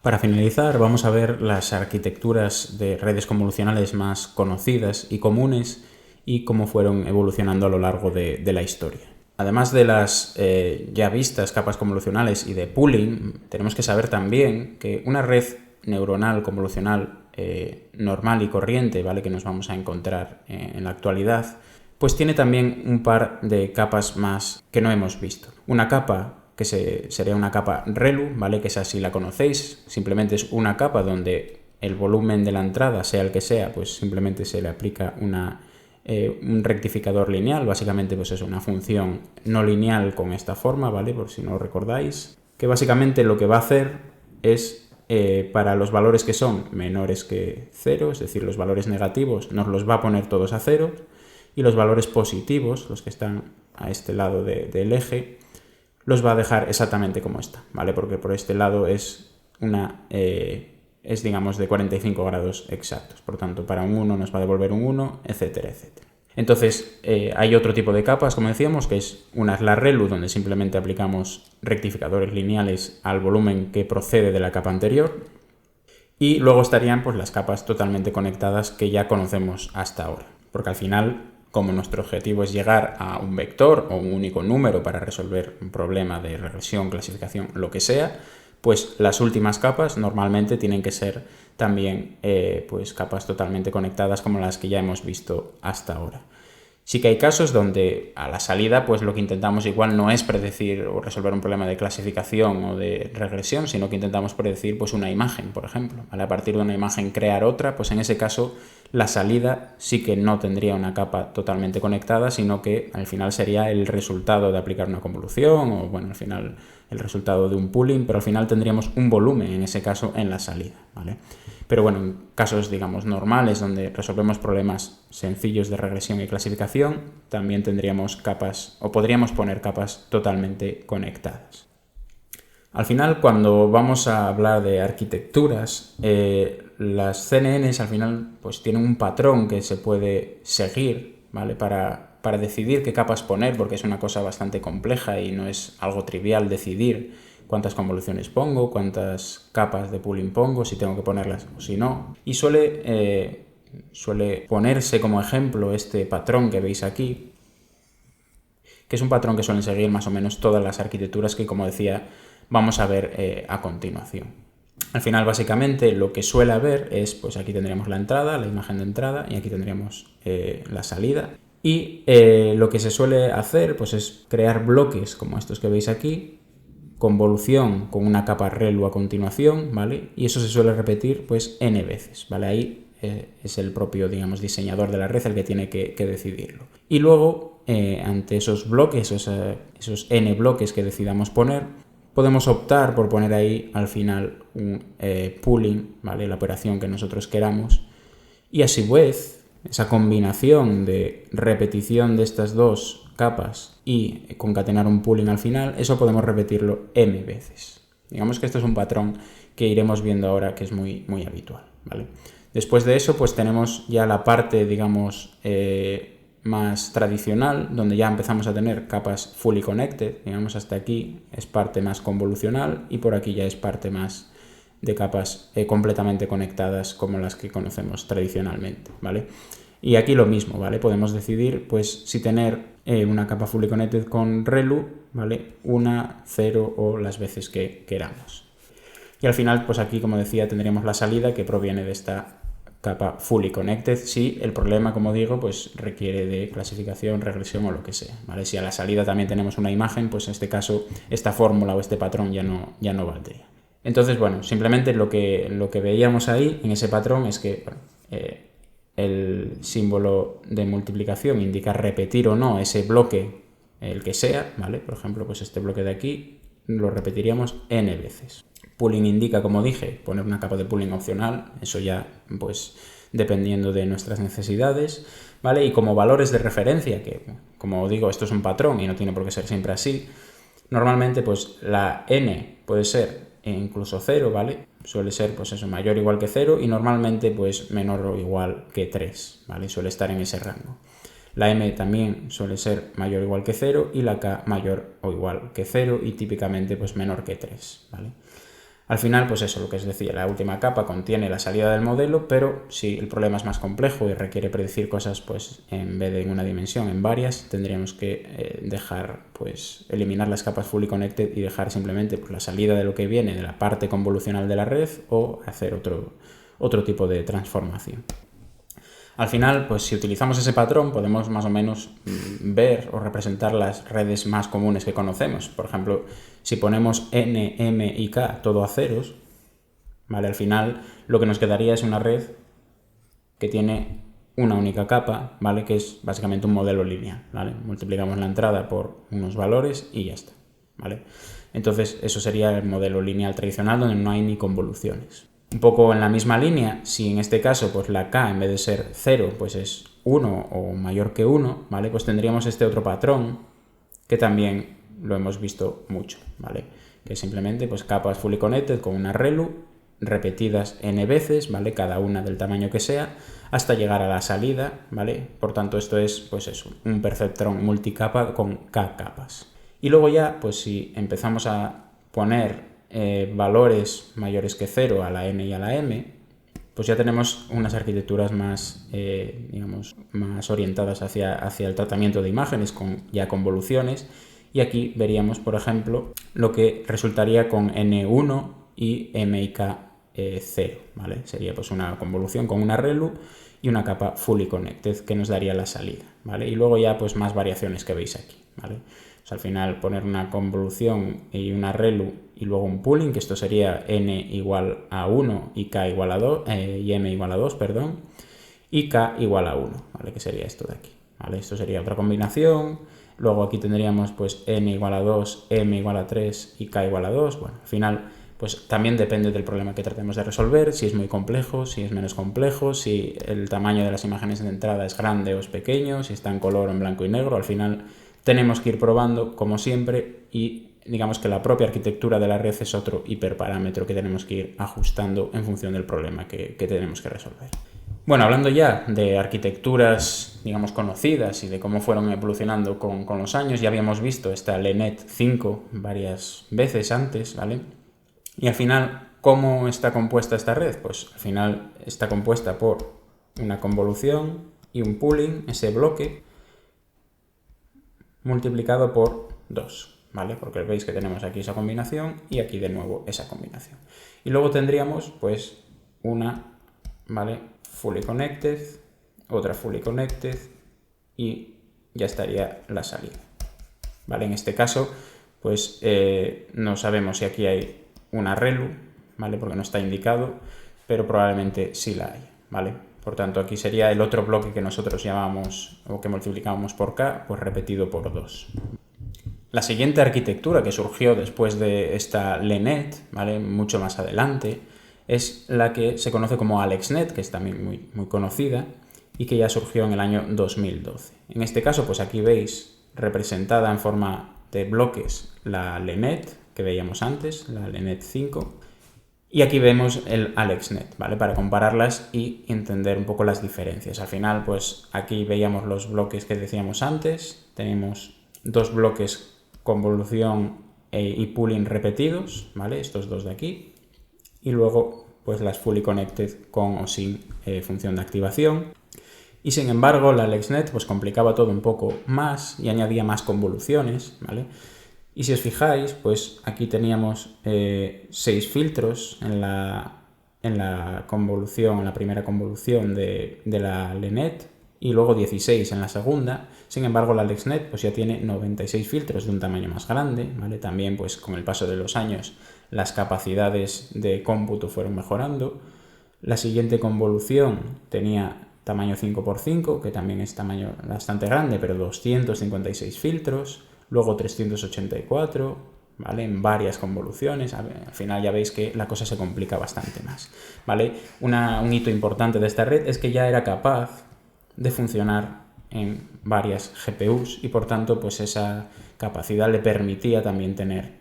Para finalizar, vamos a ver las arquitecturas de redes convolucionales más conocidas y comunes y cómo fueron evolucionando a lo largo de la historia. Además de las ya vistas capas convolucionales y de pooling, tenemos que saber también que una red neuronal convolucional normal y corriente, ¿vale?, que nos vamos a encontrar en la actualidad, pues tiene también un par de capas más que no hemos visto. Una capa que sería una capa ReLU, ¿vale?, que esa sí la conocéis, simplemente es una capa donde el volumen de la entrada, sea el que sea, pues simplemente se le aplica un rectificador lineal, básicamente pues es una función no lineal con esta forma, ¿vale?, por si no lo recordáis, que básicamente lo que va a hacer es para los valores que son menores que 0, es decir, los valores negativos nos los va a poner todos a 0, y los valores positivos, los que están a este lado del eje, los va a dejar exactamente como está, ¿vale? Porque por este lado es digamos de 45 grados exactos. Por tanto, para un 1 nos va a devolver un 1, etcétera, etcétera. Entonces, hay otro tipo de capas, como decíamos, que una es la ReLU, donde simplemente aplicamos rectificadores lineales al volumen que procede de la capa anterior. Y luego estarían pues las capas totalmente conectadas que ya conocemos hasta ahora. Porque al final, como nuestro objetivo es llegar a un vector o un único número para resolver un problema de regresión, clasificación, lo que sea, pues las últimas capas normalmente tienen que ser también pues capas totalmente conectadas como las que ya hemos visto hasta ahora. Sí que hay casos donde a la salida pues lo que intentamos igual no es predecir o resolver un problema de clasificación o de regresión, sino que intentamos predecir pues una imagen, por ejemplo, ¿vale? A partir de una imagen crear otra, pues en ese caso la salida sí que no tendría una capa totalmente conectada, sino que al final sería el resultado de aplicar una convolución o bueno, al final el resultado de un pooling, pero al final tendríamos un volumen en ese caso en la salida, ¿vale? Pero bueno, en casos, digamos, normales, donde resolvemos problemas sencillos de regresión y clasificación, también tendríamos capas, o podríamos poner capas totalmente conectadas. Al final, cuando vamos a hablar de arquitecturas, las CNNs al final pues tienen un patrón que se puede seguir, ¿vale?, para decidir qué capas poner, porque es una cosa bastante compleja y no es algo trivial decidir cuántas convoluciones pongo, cuántas capas de pooling pongo, si tengo que ponerlas o si no. Y suele ponerse como ejemplo este patrón que veis aquí, que es un patrón que suelen seguir más o menos todas las arquitecturas que, como decía, vamos a ver a continuación. Al final, básicamente, lo que suele haber es, pues aquí tendríamos la entrada, la imagen de entrada, y aquí tendríamos la salida. Y lo que se suele hacer, pues es crear bloques como estos que veis aquí, convolución con una capa ReLU a continuación, ¿vale? Y eso se suele repetir pues n veces, ¿vale? Ahí es el propio, digamos, diseñador de la red el que tiene que decidirlo. Y luego, ante esos bloques, esos n bloques que decidamos poner, podemos optar por poner ahí al final un pooling, ¿vale?, la operación que nosotros queramos, y a su vez esa combinación de repetición de estas dos capas y concatenar un pooling al final, eso podemos repetirlo m veces. Digamos que esto es un patrón que iremos viendo ahora que es muy, muy habitual, ¿vale? Después de eso, pues tenemos ya la parte, digamos, más tradicional, donde ya empezamos a tener capas fully connected, digamos hasta aquí es parte más convolucional y por aquí ya es parte más de capas completamente conectadas como las que conocemos tradicionalmente, ¿vale? Y aquí lo mismo, ¿vale? Podemos decidir pues si tener una capa fully connected con ReLU, ¿vale?, 1, 0 o las veces que queramos. Y al final, pues aquí, como decía, tendríamos la salida que proviene de esta capa fully connected si el problema, como digo, pues requiere de clasificación, regresión o lo que sea, ¿vale? Si a la salida también tenemos una imagen, pues en este caso esta fórmula o este patrón ya no valdría. Entonces, bueno, simplemente lo que veíamos ahí en ese patrón es que bueno, el símbolo de multiplicación indica repetir o no ese bloque, el que sea, ¿vale? Por ejemplo, pues este bloque de aquí lo repetiríamos n veces. Pooling indica, como dije, poner una capa de pooling opcional, eso ya pues dependiendo de nuestras necesidades, ¿vale? Y como valores de referencia, que como digo, esto es un patrón y no tiene por qué ser siempre así, normalmente pues la n puede ser incluso 0, ¿vale? Suele ser pues eso, mayor o igual que 0 y normalmente pues menor o igual que 3, ¿vale? Suele estar en ese rango. La m también suele ser mayor o igual que 0 y la k mayor o igual que 0 y típicamente pues menor que 3, ¿vale? Al final, pues eso, lo que os decía, la última capa contiene la salida del modelo, pero si el problema es más complejo y requiere predecir cosas, pues en vez de en una dimensión, en varias, tendríamos que dejar, pues eliminar las capas fully connected y dejar simplemente pues, la salida de lo que viene de la parte convolucional de la red o hacer otro tipo de transformación. Al final, pues si utilizamos ese patrón, podemos más o menos ver o representar las redes más comunes que conocemos. Por ejemplo, si ponemos n, m y k todo a ceros, ¿vale? Al final lo que nos quedaría es una red que tiene una única capa, ¿vale? Que es básicamente un modelo lineal, ¿vale? Multiplicamos la entrada por unos valores y ya está, ¿vale? Entonces, eso sería el modelo lineal tradicional donde no hay ni convoluciones. Un poco en la misma línea, si en este caso pues la k en vez de ser 0 pues es 1 o mayor que 1, ¿vale? Pues tendríamos este otro patrón que también lo hemos visto mucho, ¿vale? Que es simplemente pues capas fully connected con una relu repetidas n veces, ¿vale? Cada una del tamaño que sea, hasta llegar a la salida, ¿vale? Por tanto, esto es pues eso, un perceptrón multicapa con k capas. Y luego ya, pues si empezamos a poner valores mayores que 0 a la n y a la m, pues ya tenemos unas arquitecturas más, digamos, más orientadas hacia el tratamiento de imágenes con ya convoluciones. Y aquí veríamos, por ejemplo, lo que resultaría con n1 y m y k 0, ¿vale? Sería pues una convolución con una relu y una capa fully connected que nos daría la salida, ¿vale? Y luego ya pues más variaciones que veis aquí, ¿vale? Pues al final poner una convolución y una relu y luego un pooling, que esto sería n igual a 1 y k igual a 2, y m igual a 2, perdón, y k igual a 1, ¿vale? Que sería esto de aquí, ¿vale? Esto sería otra combinación. Luego aquí tendríamos pues n igual a 2, m igual a 3 y k igual a 2. Bueno, al final pues también depende del problema que tratemos de resolver, si es muy complejo, si es menos complejo, si el tamaño de las imágenes de entrada es grande o es pequeño, si está en color o en blanco y negro. Al final tenemos que ir probando como siempre y digamos que la propia arquitectura de la red es otro hiperparámetro que tenemos que ir ajustando en función del problema que tenemos que resolver. Bueno, hablando ya de arquitecturas, digamos, conocidas y de cómo fueron evolucionando con los años, ya habíamos visto esta LeNet 5 varias veces antes, ¿vale? Y al final, ¿cómo está compuesta esta red? Pues al final está compuesta por una convolución y un pooling, ese bloque, multiplicado por 2, ¿vale? Porque veis que tenemos aquí esa combinación y aquí de nuevo esa combinación. Y luego tendríamos, pues, una, ¿vale? Fully connected, otra fully connected y ya estaría la salida, ¿vale? En este caso, pues no sabemos si aquí hay una relu, ¿vale? Porque no está indicado, pero probablemente sí la hay, ¿vale? Por tanto, aquí sería el otro bloque que nosotros llamamos o que multiplicamos por k, pues repetido por 2. La siguiente arquitectura que surgió después de esta LeNet, ¿vale? Mucho más adelante, es la que se conoce como AlexNet, que es también muy conocida y que ya surgió en el año 2012. En este caso, pues aquí veis representada en forma de bloques la LeNet que veíamos antes, la LeNet 5, y aquí vemos el AlexNet, ¿vale? Para compararlas y entender un poco las diferencias. Al final, pues aquí veíamos los bloques que decíamos antes, tenemos dos bloques convolución y pooling repetidos, ¿vale? Estos dos de aquí. Y luego, pues las fully connected con o sin función de activación. Y sin embargo, la AlexNet pues complicaba todo un poco más y añadía más convoluciones, ¿vale? Y si os fijáis, pues aquí teníamos 6 filtros en la convolución, en la primera convolución de la LeNet y luego 16 en la segunda. Sin embargo, la AlexNet pues ya tiene 96 filtros de un tamaño más grande, ¿vale? También pues con el paso de los años las capacidades de cómputo fueron mejorando. La siguiente convolución tenía tamaño 5×5, que también es tamaño bastante grande, pero 256 filtros. Luego 384, ¿vale? En varias convoluciones. Al final ya veis que la cosa se complica bastante más, ¿vale? Un hito importante de esta red es que ya era capaz de funcionar en varias GPUs y por tanto pues esa capacidad le permitía también tener,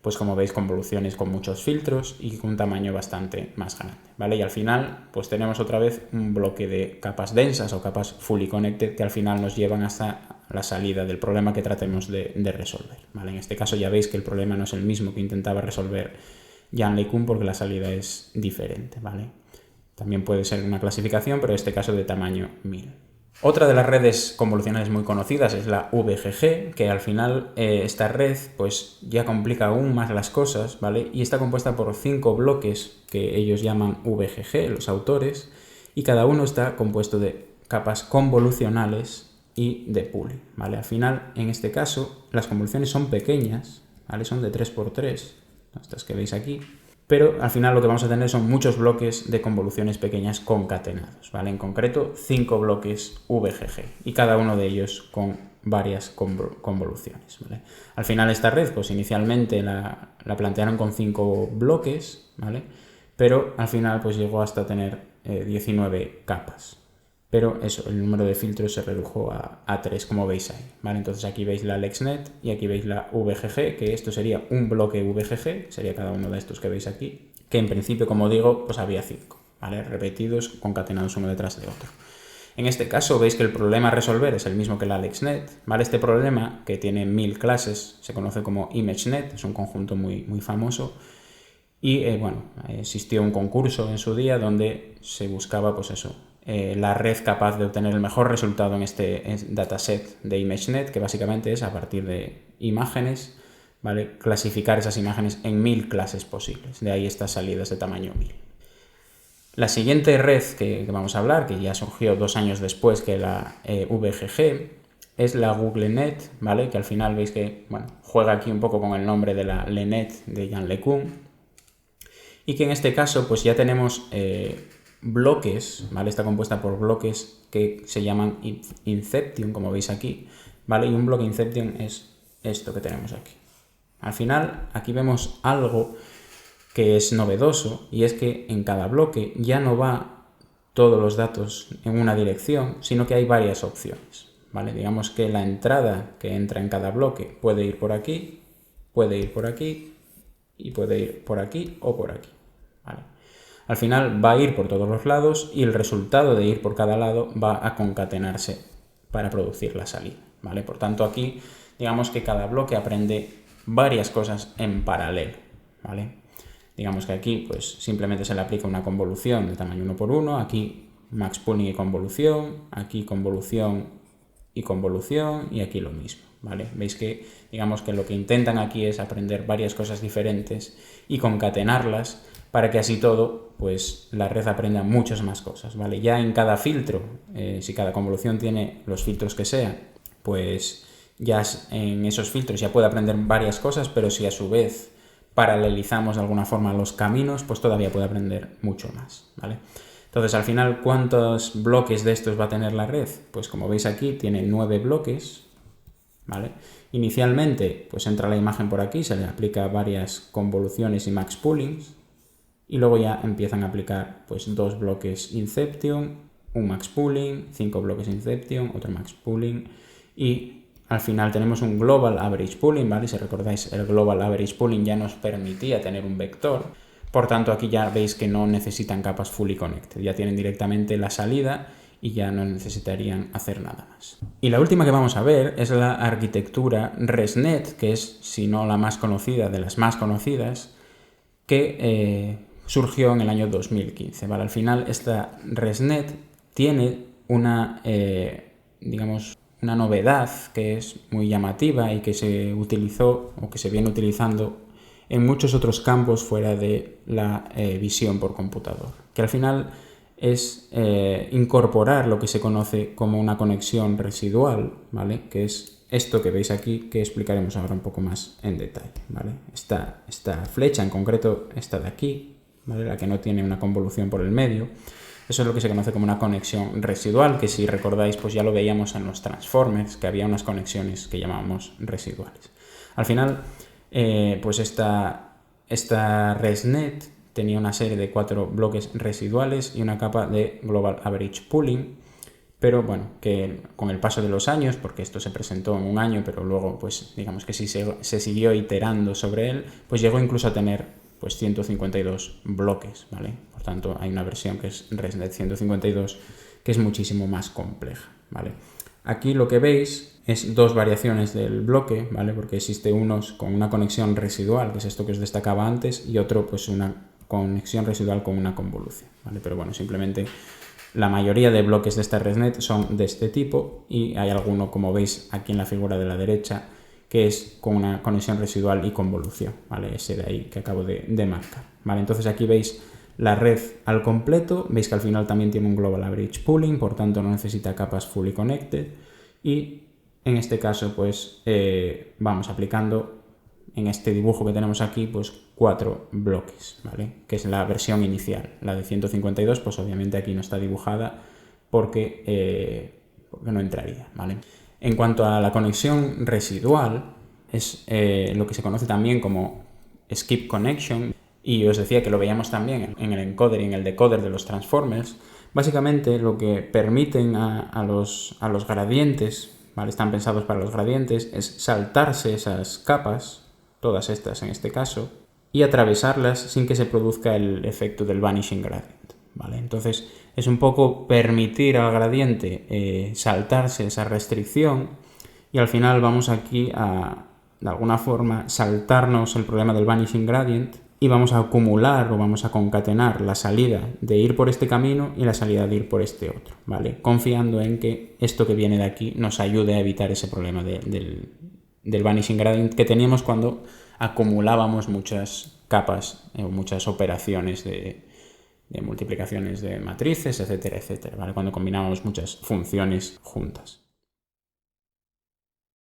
pues como veis, convoluciones con muchos filtros y con un tamaño bastante más grande, ¿vale? Y al final pues tenemos otra vez un bloque de capas densas o capas fully connected que al final nos llevan hasta la salida del problema que tratemos de resolver, ¿vale? En este caso ya veis que el problema no es el mismo que intentaba resolver Jan LeCun porque la salida es diferente, ¿vale? También puede ser una clasificación, pero en este caso de tamaño 1000. Otra de las redes convolucionales muy conocidas es la VGG, que al final esta red pues ya complica aún más las cosas, ¿vale? Y está compuesta por 5 bloques que ellos llaman VGG, los autores, y cada uno está compuesto de capas convolucionales y de pooling, ¿vale? Al final, en este caso, las convoluciones son pequeñas, ¿vale? Son de 3×3, estas que veis aquí, pero al final lo que vamos a tener son muchos bloques de convoluciones pequeñas concatenados, ¿vale? En concreto, 5 bloques VGG, y cada uno de ellos con varias convoluciones, ¿vale? Al final esta red, pues inicialmente la plantearon con 5 bloques, ¿vale? Pero al final pues llegó hasta tener 19 capas. Pero eso, el número de filtros se redujo a 3, como veis ahí, ¿vale? Entonces aquí veis la LexNet y aquí veis la VGG, que esto sería un bloque VGG, sería cada uno de estos que veis aquí, que en principio, como digo, pues había 5, ¿vale? Repetidos, concatenados uno detrás de otro. En este caso veis que el problema a resolver es el mismo que la LexNet, ¿vale? Este problema, que tiene 1000 clases, se conoce como ImageNet, es un conjunto muy famoso. Y bueno, existió un concurso en su día donde se buscaba, pues eso, la red capaz de obtener el mejor resultado en este dataset de ImageNet, que básicamente es, a partir de imágenes, ¿vale?, clasificar esas imágenes en 1000 clases posibles. De ahí estas salidas de tamaño 1000. La siguiente red que vamos a hablar, que ya surgió 2 años después que la VGG, es la GoogleNet, ¿vale?, que al final veis que, bueno, juega aquí un poco con el nombre de la LeNet de Jan LeCun, y que en este caso pues ya tenemos bloques, ¿vale? Está compuesta por bloques que se llaman Inception, como veis aquí, ¿vale? Y un bloque Inception es esto que tenemos aquí. Al final aquí vemos algo que es novedoso, y es que en cada bloque ya no va todos los datos en una dirección, sino que hay varias opciones, ¿vale? Digamos que la entrada que entra en cada bloque puede ir por aquí, puede ir por aquí, y puede ir por aquí o por aquí, ¿vale? Al final va a ir por todos los lados y el resultado de ir por cada lado va a concatenarse para producir la salida, ¿vale? Por tanto, aquí digamos que cada bloque aprende varias cosas en paralelo, ¿vale? Digamos que aquí pues simplemente se le aplica una convolución de tamaño 1×1, aquí max pooling y convolución, aquí convolución y convolución, y aquí lo mismo, ¿vale? Veis que digamos que lo que intentan aquí es aprender varias cosas diferentes y concatenarlas para que así todo, pues la red aprenda muchas más cosas, ¿vale? Ya en cada filtro, si cada convolución tiene los filtros que sea, pues ya en esos filtros ya puede aprender varias cosas, pero si a su vez paralelizamos de alguna forma los caminos, pues todavía puede aprender mucho más, ¿vale? Entonces, al final, ¿cuántos bloques de estos va a tener la red? Pues como veis aquí, tiene 9 bloques, ¿vale? Inicialmente, pues entra la imagen por aquí, se le aplica varias convoluciones y max poolings, y luego ya empiezan a aplicar pues 2 bloques Inception, un max pooling, 5 bloques Inception, otro max pooling, y al final tenemos un Global Average Pooling, ¿vale? Si recordáis, el Global Average Pooling ya nos permitía tener un vector. Por tanto, aquí ya veis que no necesitan capas fully connected, ya tienen directamente la salida y ya no necesitarían hacer nada más. Y la última que vamos a ver es la arquitectura ResNet, que es, si no la más conocida, de las más conocidas, que surgió en el año 2015, ¿vale? Al final, esta ResNet tiene una, digamos, una novedad que es muy llamativa y que se utilizó o que se viene utilizando en muchos otros campos fuera de la visión por computador, que al final es incorporar lo que se conoce como una conexión residual, ¿vale? Que es esto que veis aquí, que explicaremos ahora un poco más en detalle, ¿vale? Esta flecha, en concreto esta de aquí, ¿vale?, la que no tiene una convolución por el medio, eso es lo que se conoce como una conexión residual, que si recordáis pues ya lo veíamos en los transformers, que había unas conexiones que llamábamos residuales. Al final, pues esta ResNet tenía una serie de 4 bloques residuales y una capa de Global Average Pooling, pero bueno, que con el paso de los años, porque esto se presentó en un año, pero luego pues digamos que sí se siguió iterando sobre él, pues llegó incluso a tener pues 152 bloques, ¿vale? Por tanto, hay una versión que es ResNet 152, que es muchísimo más compleja, ¿vale? Aquí lo que veis es dos variaciones del bloque, ¿vale? Porque existe uno con una conexión residual, que es esto que os destacaba antes, y otro pues una conexión residual con una convolución, ¿vale? Pero bueno, simplemente la mayoría de bloques de esta ResNet son de este tipo y hay alguno, como veis aquí en la figura de la derecha, que es con una conexión residual y convolución, ¿vale? Ese de ahí que acabo de marcar, ¿vale? Entonces aquí veis la red al completo, veis que al final también tiene un Global Average Pooling, por tanto no necesita capas fully connected, y en este caso pues vamos aplicando en este dibujo que tenemos aquí pues 4 bloques, ¿vale? Que es la versión inicial. La de 152 pues obviamente aquí no está dibujada porque no entraría, ¿vale? En cuanto a la conexión residual, es lo que se conoce también como skip connection, y os decía que lo veíamos también en el encoder y en el decoder de los transformers. Básicamente lo que permiten a los gradientes, ¿vale? Están pensados para los gradientes, es saltarse esas capas, todas estas en este caso, y atravesarlas sin que se produzca el efecto del vanishing gradient, ¿vale? Entonces es un poco permitir al gradiente saltarse esa restricción, y al final vamos aquí a, de alguna forma, saltarnos el problema del vanishing gradient y vamos a acumular o vamos a concatenar la salida de ir por este camino y la salida de ir por este otro, ¿vale? Confiando en que esto que viene de aquí nos ayude a evitar ese problema del vanishing gradient que teníamos cuando acumulábamos muchas capas o muchas operaciones de multiplicaciones de matrices, etcétera, etcétera, ¿vale? Cuando combinábamos muchas funciones juntas.